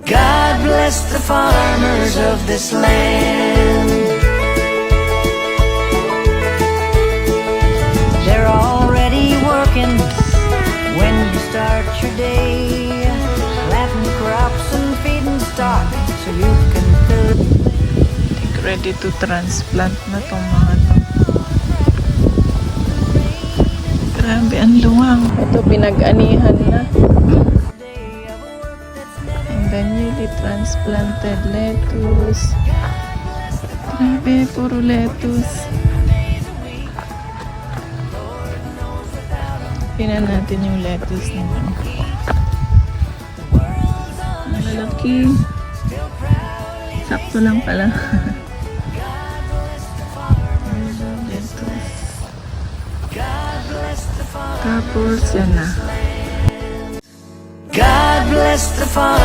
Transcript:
God bless the farmers of this land. They're already working when you start your day, planting crops and feeding stock so you can fill. Ready to transplant na tong mga to. Grabe, ang luwang. Ito, pinag-anihan na. And the newly transplanted lettuce. Grabe, puro lettuce. Tingnan natin yung lettuce nito. Malalaki. Sakto lang pala. Tapos, yan na. God bless the farmers.